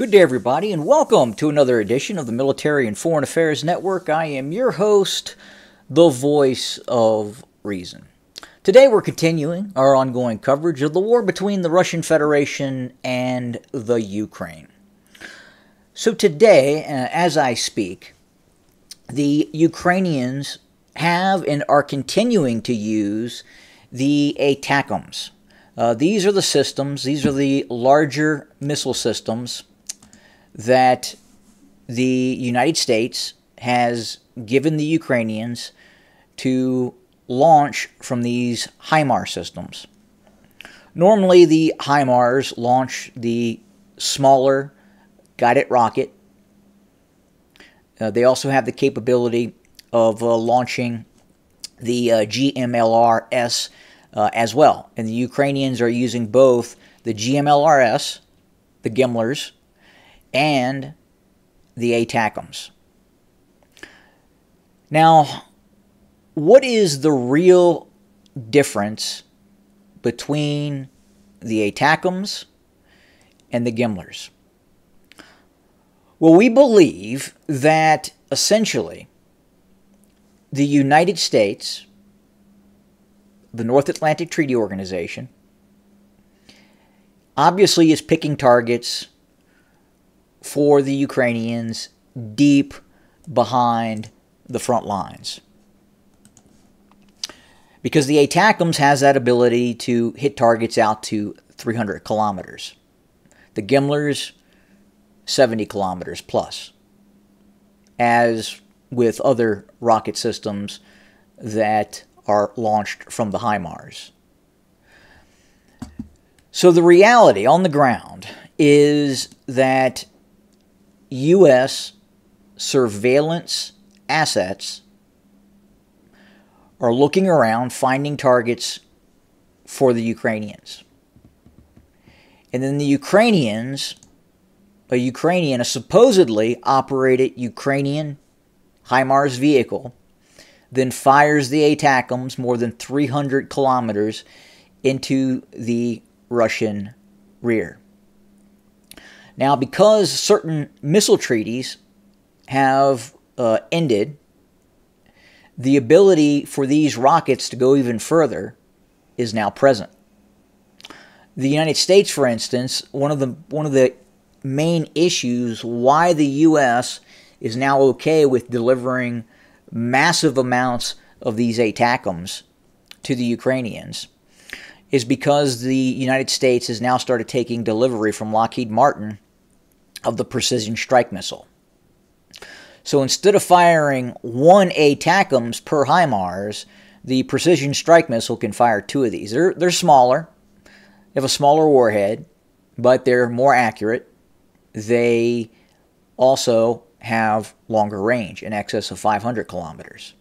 Good day, everybody, and welcome to another edition of the Military and Foreign Affairs Network. I am your host, the voice of reason. Today, we're continuing our ongoing coverage of the war between the Russian Federation and the Ukraine. So today, as I speak, the Ukrainians have and are continuing to use the ATACMs. These are the systems, these are the larger missile systems that the United States has given the Ukrainians to launch from these HIMARS systems. Normally, the HIMARS launch the smaller guided rocket. They also have the capability of launching the GMLRS as well. And the Ukrainians are using both the GMLRS, the Gimlers, and the ATACMs. Now, what is the real difference between the ATACMs and the Gimlers? Well, we believe that essentially the United States, the North Atlantic Treaty Organization, obviously is picking targets for the Ukrainians deep behind the front lines. Because the ATACMs has that ability to hit targets out to 300 kilometers. The Gimlers, 70 kilometers plus. As with other rocket systems that are launched from the HIMARS. So the reality on the ground is that U.S. surveillance assets are looking around, finding targets for the Ukrainians. And then the Ukrainians, a supposedly operated Ukrainian HIMARS vehicle, then fires the ATACMs more than 300 kilometers into the Russian rear. Now, because certain missile treaties have ended, the ability for these rockets to go even further is now present. The United States, for instance, one of the main issues why the U.S. is now okay with delivering massive amounts of these ATACMs to the Ukrainians is because the United States has now started taking delivery from Lockheed Martin of the precision strike missile. So instead of firing one ATACMs per HIMARS, the precision strike missile can fire two of these. They're smaller, they have a smaller warhead, but they're more accurate. They also have longer range, in excess of 500 kilometers.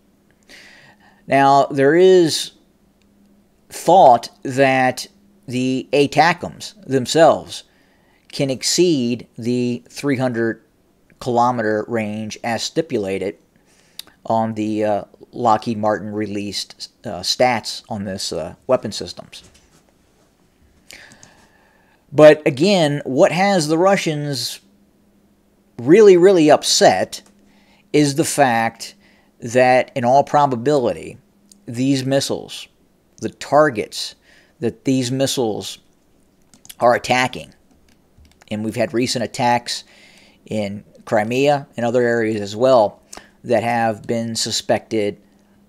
Now, there is thought that the ATACMs themselves can exceed the 300 kilometer range as stipulated on the Lockheed Martin released stats on this weapon systems. But again, what has the Russians really upset is the fact that in all probability these missiles, the targets that these missiles are attacking, and we've had recent attacks in Crimea and other areas as well that have been suspected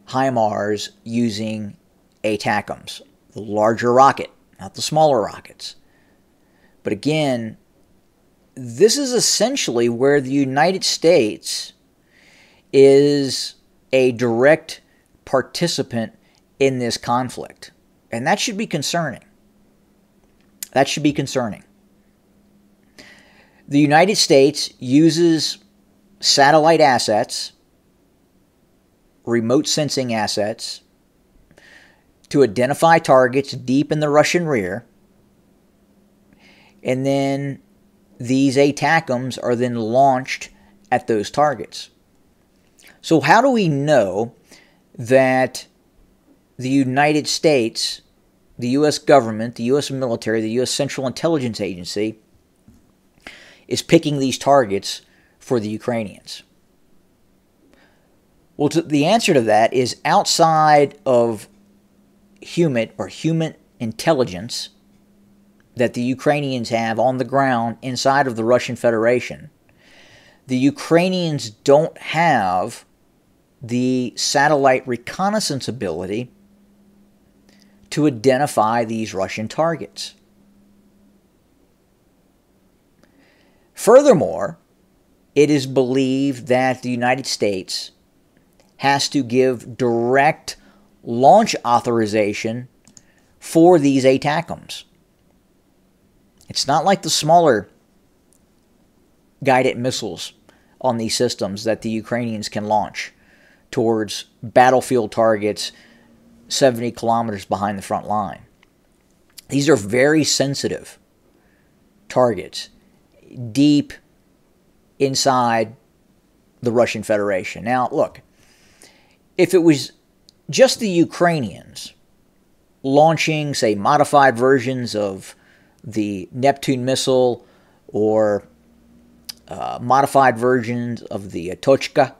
HIMARS using ATACMs, the larger rocket, not the smaller rockets. But again, this is essentially where the United States is a direct participant in this conflict. And that should be concerning. That should be concerning. The United States uses satellite assets, remote sensing assets, to identify targets deep in the Russian rear, and then these ATACMs are then launched at those targets. So how do we know that the United States, the U.S. government, the U.S. military, the U.S. Central Intelligence Agency is picking these targets for the Ukrainians? Well, the answer to that is outside of human intelligence that the Ukrainians have on the ground inside of the Russian Federation. The Ukrainians don't have the satellite reconnaissance ability to identify these Russian targets. Furthermore, it is believed that the United States has to give direct launch authorization for these ATACMs. It's not like the smaller guided missiles on these systems that the Ukrainians can launch towards battlefield targets 70 kilometers behind the front line. These are very sensitive targets deep inside the Russian Federation. Now, look, if it was just the Ukrainians launching, say, modified versions of the Neptune missile or modified versions of the ATACMs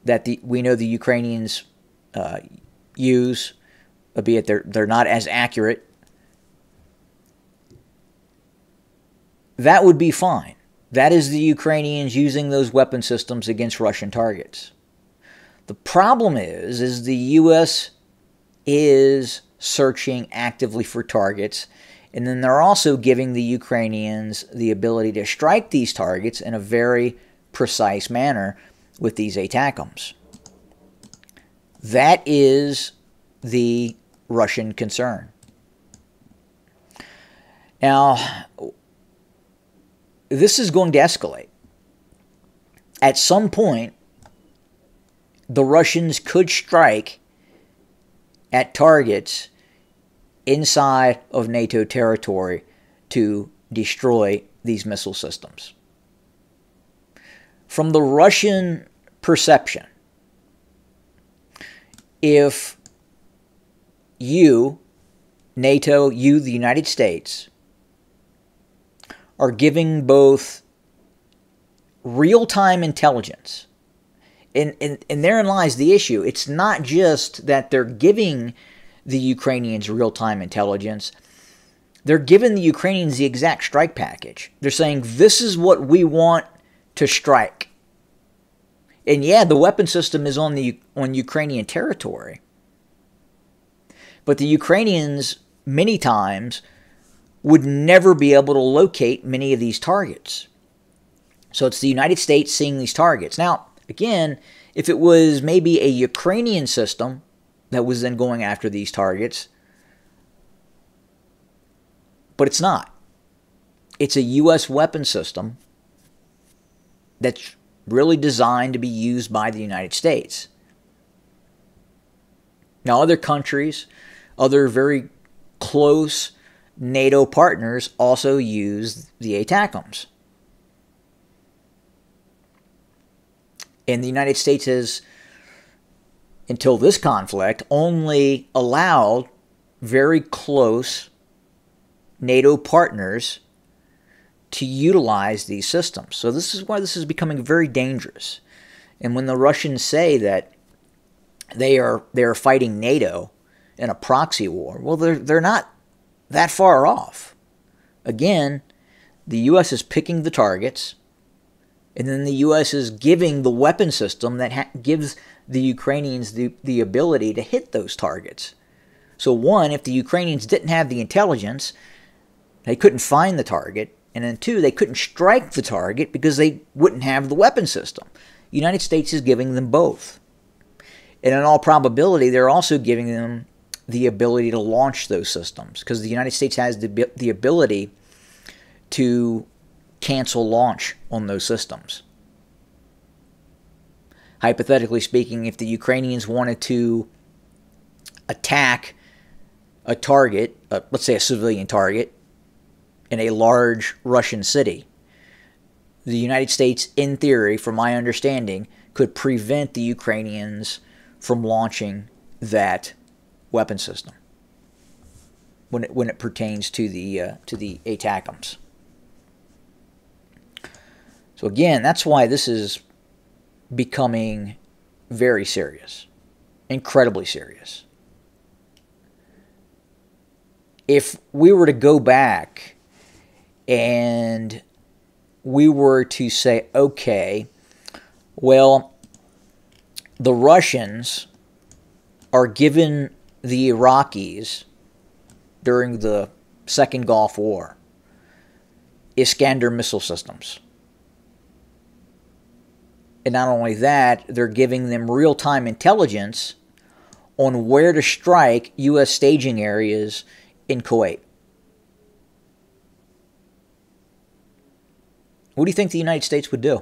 that we know the Ukrainians use, albeit they're not as accurate, that would be fine. That is the Ukrainians using those weapon systems against Russian targets. The problem is the U.S. is searching actively for targets, and then they're also giving the Ukrainians the ability to strike these targets in a very precise manner with these ATACMs. That is the Russian concern. Now, this is going to escalate. At some point, the Russians could strike at targets inside of NATO territory to destroy these missile systems. From the Russian perception, if you, NATO, you, the United States, are giving both real-time intelligence, and therein lies the issue. It's not just that they're giving the Ukrainians real-time intelligence. They're giving the Ukrainians the exact strike package. They're saying, this is what we want to strike. And yeah, the weapon system is on Ukrainian territory. But the Ukrainians, many times, would never be able to locate many of these targets. So it's the United States seeing these targets. Now, again, if it was maybe a Ukrainian system that was then going after these targets, but it's not. It's a U.S. weapon system that's really designed to be used by the United States. Now, other countries, other very close NATO partners also use the ATACMs. And the United States has, until this conflict, only allowed very close NATO partners to utilize these systems. So this is why this is becoming very dangerous. And when the Russians say that they are fighting NATO in a proxy war, well, they're not that far off. Again, the U.S. is picking the targets, and then the U.S. is giving the weapon system that gives the Ukrainians the ability to hit those targets. So one, if the Ukrainians didn't have the intelligence, they couldn't find the target. And then two, they couldn't strike the target because they wouldn't have the weapon system. The United States is giving them both. And in all probability, they're also giving them the ability to launch those systems, because the United States has the ability to cancel launch on those systems. Hypothetically speaking, if the Ukrainians wanted to attack a target, let's say a civilian target, in a large Russian city, the United States, in theory, from my understanding, could prevent the Ukrainians from launching that weapon system when it pertains to the ATACMs. So again, that's why this is becoming very serious, incredibly serious. If we were to go back and we were to say, okay, well, the Russians are giving the Iraqis during the Second Gulf War Iskander missile systems. And not only that, they're giving them real-time intelligence on where to strike U.S. staging areas in Kuwait. What do you think the United States would do?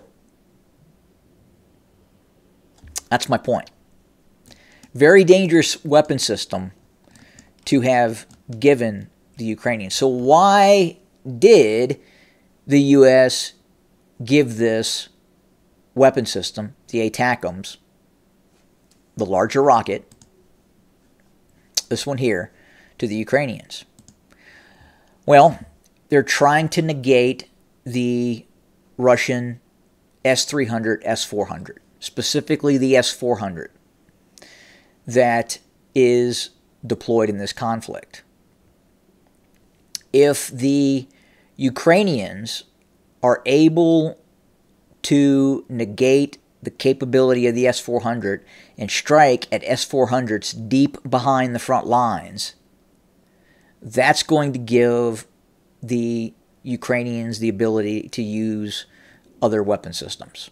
That's my point. Very dangerous weapon system to have given the Ukrainians. So why did the U.S. give this weapon system, the ATACMs, the larger rocket, this one here, to the Ukrainians? Well, they're trying to negate the Russian S-300, S-400, specifically the S-400 that is deployed in this conflict. If the Ukrainians are able to negate the capability of the S-400 and strike at S-400s deep behind the front lines, that's going to give the Ukrainians the ability to use other weapon systems.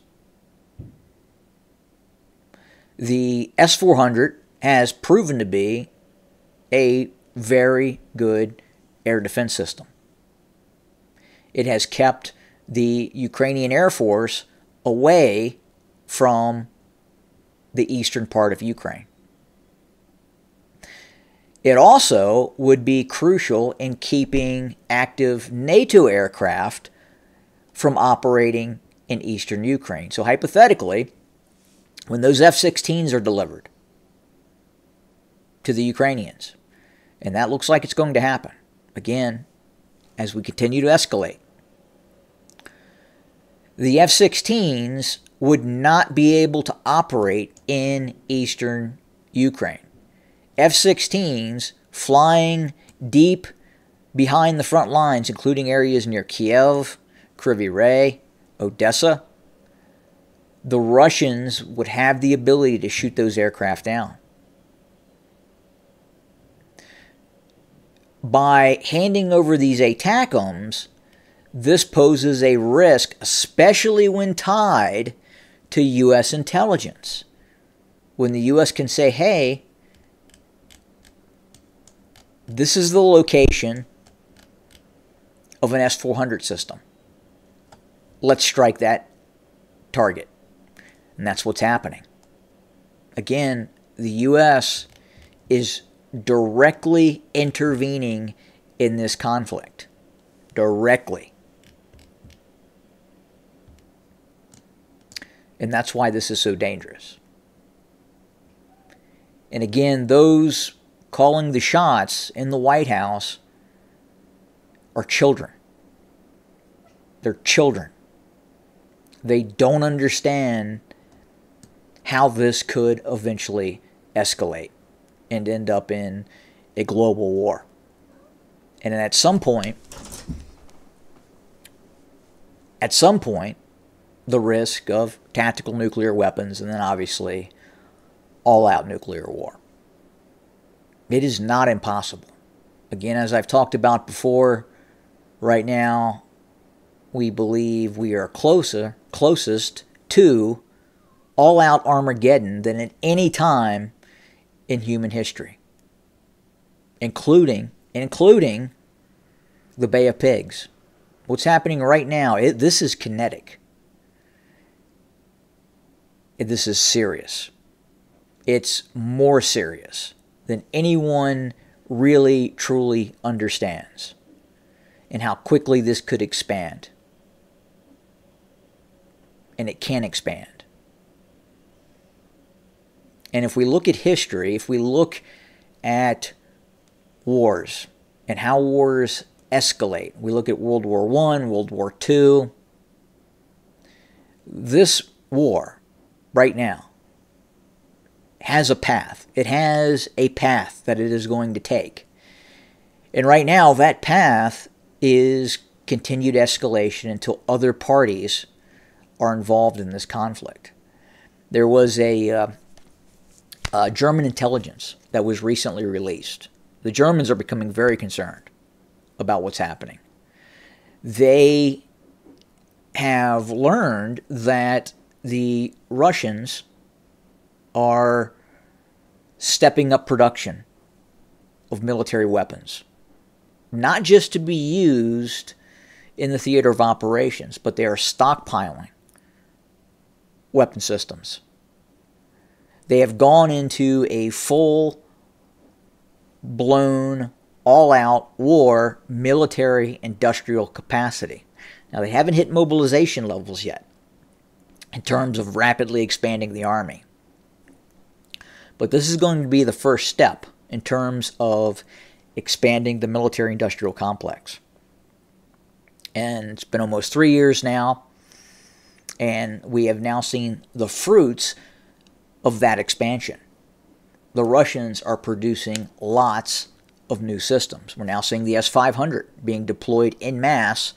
The S-400 has proven to be a very good air defense system. It has kept the Ukrainian Air Force away from the eastern part of Ukraine. It also would be crucial in keeping active NATO aircraft from operating in eastern Ukraine. So hypothetically, when those F-16s are delivered to the Ukrainians, and that looks like it's going to happen, again, as we continue to escalate, the F-16s would not be able to operate in eastern Ukraine. F-16s flying deep behind the front lines, including areas near Kiev, Kryvyi Rih, Odessa, the Russians would have the ability to shoot those aircraft down. By handing over these ATACMs, this poses a risk, especially when tied to U.S. intelligence. When the U.S. can say, hey, this is the location of an S-400 system. Let's strike that target. And that's what's happening. Again, the U.S. is directly intervening in this conflict. Directly. And that's why this is so dangerous. And again, those calling the shots in the White House are children. They're children. They don't understand how this could eventually escalate and end up in a global war. And at some point, the risk of tactical nuclear weapons, and then obviously all-out nuclear war. It is not impossible. Again, as I've talked about before, right now we believe we are closest to all-out Armageddon than at any time in human history, including the Bay of Pigs. What's happening right now, this is kinetic. This is serious. It's more serious than anyone really, truly understands, and how quickly this could expand. And it can expand. And if we look at history, if we look at wars and how wars escalate, we look at World War I, World War II, this war right now has a path. It has a path that it is going to take. And right now, that path is continued escalation until other parties are involved in this conflict. There was a German intelligence that was recently released. The Germans are becoming very concerned about what's happening. They have learned that the Russians are stepping up production of military weapons, not just to be used in the theater of operations, but they are stockpiling weapon systems. They have gone into a full-blown, all-out war military industrial capacity. Now, they haven't hit mobilization levels yet in terms of rapidly expanding the army. But this is going to be the first step in terms of expanding the military-industrial complex. And it's been almost 3 years now, and we have now seen the fruits of that expansion. The Russians are producing lots of new systems. We're now seeing the S-500 being deployed en masse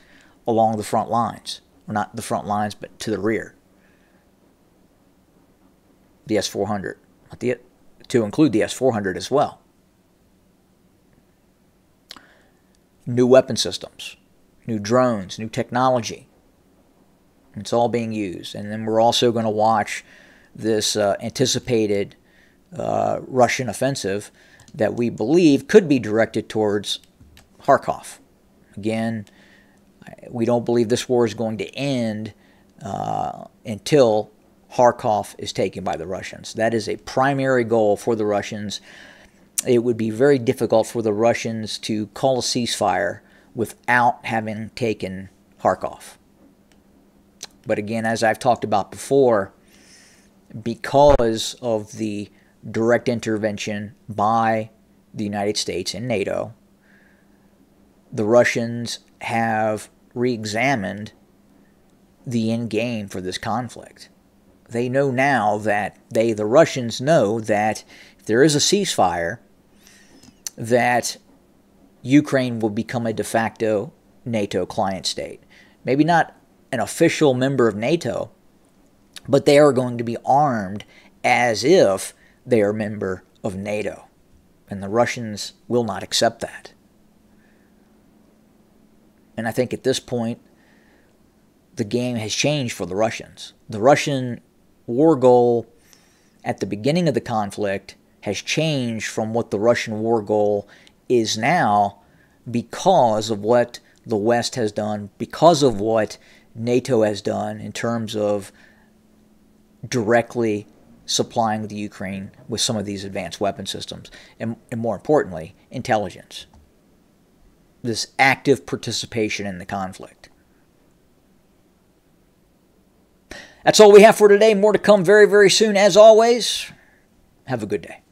along the front lines. Well, not the front lines, but to the rear. The S-400, to include the S-400 as well. New weapon systems, new drones, new technology. It's all being used. And then we're also going to watch this anticipated Russian offensive that we believe could be directed towards Kharkov. Again, we don't believe this war is going to end until Kharkov is taken by the Russians. That is a primary goal for the Russians. It would be very difficult for the Russians to call a ceasefire without having taken Kharkov. But again, as I've talked about before, because of the direct intervention by the United States and NATO, the Russians have re-examined the end game for this conflict. They know now that the Russians know that if there is a ceasefire, that Ukraine will become a de facto NATO client state. Maybe not an official member of NATO, but they are going to be armed as if they are a member of NATO. And the Russians will not accept that. And I think at this point, the game has changed for the Russians. The Russian war goal at the beginning of the conflict has changed from what the Russian war goal is now because of what the West has done, because of what NATO has done in terms of directly supplying the Ukraine with some of these advanced weapon systems, and more importantly, intelligence. This active participation in the conflict. That's all we have for today. More to come very, very soon. As always, have a good day.